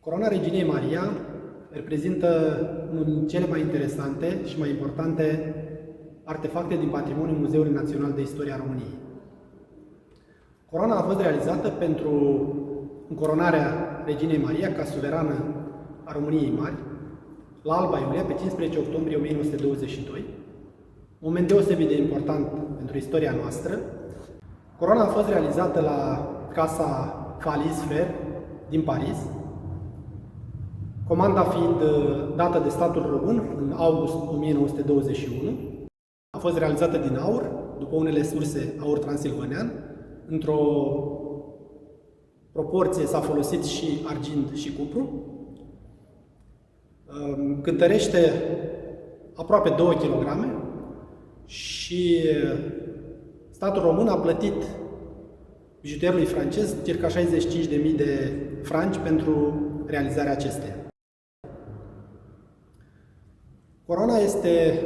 Coroana Reginei Maria reprezintă unul din cele mai interesante și mai importante artefacte din patrimoniul Muzeului Național de Istoria României. Coroana a fost realizată pentru încoronarea Reginei Maria ca suverană a României Mari la Alba Iulia pe 15 octombrie 1922, moment deosebit de important pentru istoria noastră. Coroana a fost realizată la Casa Faliz Frères din Paris, comanda fiind dată de statul român în august 1921. A fost realizată din aur, după unele surse aur transilvanean. Într-o proporție s-a folosit și argint și cupru. Cântărește aproape 2 kg și statul român a plătit bijuterului francez circa 65.000 de franci pentru realizarea acesteia. Coroana este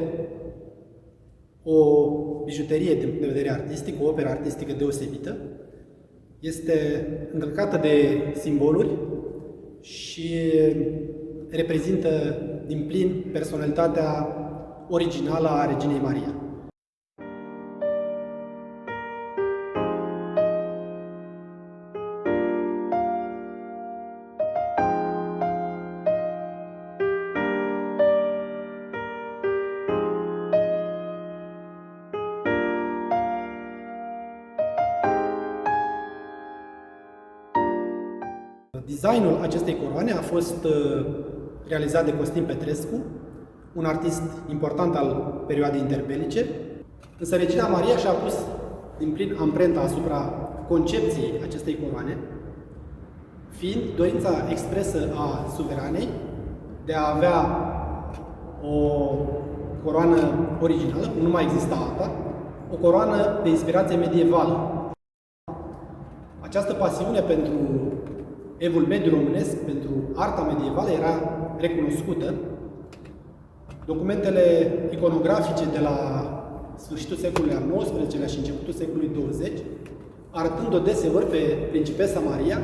o bijuterie din punct de vedere artistic, o operă artistică deosebită. Este încărcată de simboluri și reprezintă din plin personalitatea originală a Reginei Maria. Designul acestei coroane a fost realizat de Costin Petrescu, un artist important al perioadei interbelice, însă Regina Maria și-a pus din plin amprenta asupra concepției acestei coroane, fiind dorința expresă a suveranei de a avea o coroană originală, cum nu mai exista alta, o coroană de inspirație medievală. Această pasiune pentru evul mediu românesc, pentru arta medievală, era recunoscută. Documentele iconografice de la sfârșitul secolului al XIX-lea și începutul secolului 20, arătând-o deseori pe principesa Maria,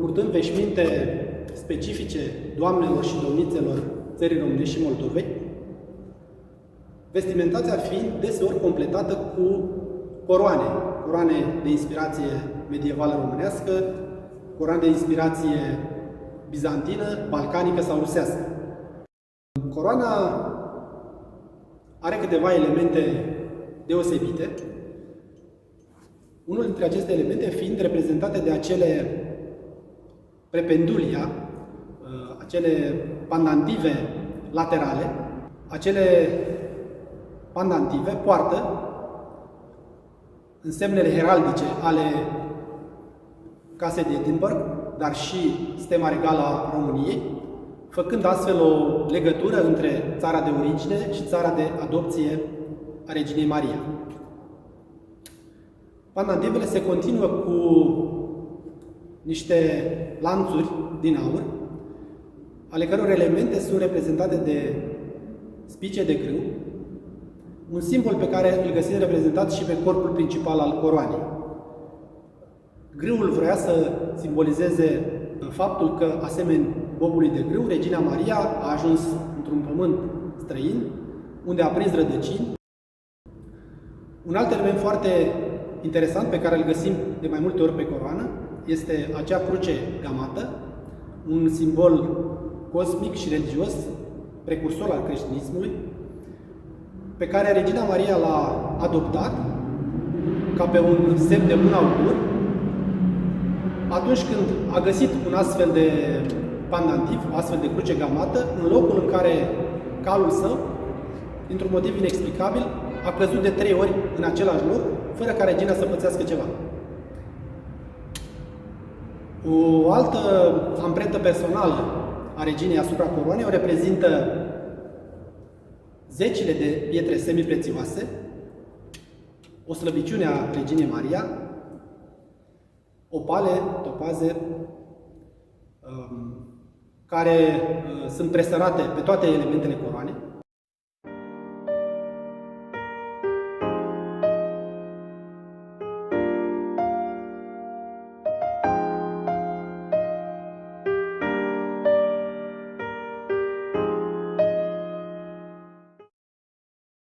purtând veșminte specifice doamnelor și domnițelor țării românești și Moldovei, vestimentația fiind deseori completată cu coroane de inspirație medievală românească, coroane de inspirație bizantină, balcanică sau rusească. Coroana are câteva elemente deosebite, unul dintre aceste elemente fiind reprezentate de acele prependulia, acele pandantive laterale. Acele pandantive poartă însemnele heraldice ale Casei de Edinburgh, dar și stema regală a României, făcând astfel o legătură între țara de origine și țara de adopție a Reginei Maria. Pandantivele se continuă cu niște lanțuri din aur, ale căror elemente sunt reprezentate de spice de grâu, un simbol pe care îl găsim reprezentat și pe corpul principal al coroanei. Grâul vrea să simbolizeze faptul că, asemeni bobului de grâu, Regina Maria a ajuns într-un pământ străin, unde a prins rădăcini. Un alt element foarte interesant pe care îl găsim de mai multe ori pe coroană este acea cruce gamată, un simbol cosmic și religios, precursor al creștinismului, pe care Regina Maria l-a adoptat ca pe un semn de bun augur atunci când a găsit un astfel de pandantiv, o astfel de cruce gamată, în locul în care calul său, dintr-un motiv inexplicabil, a căzut de 3 ori în același loc, fără ca regina să pățească ceva. O altă amprentă personală a reginei asupra coroanei o reprezintă zecile de pietre semiprețioase, o slăbiciune a Reginei Maria, opale, topaze, care sunt presărate pe toate elementele coroanei.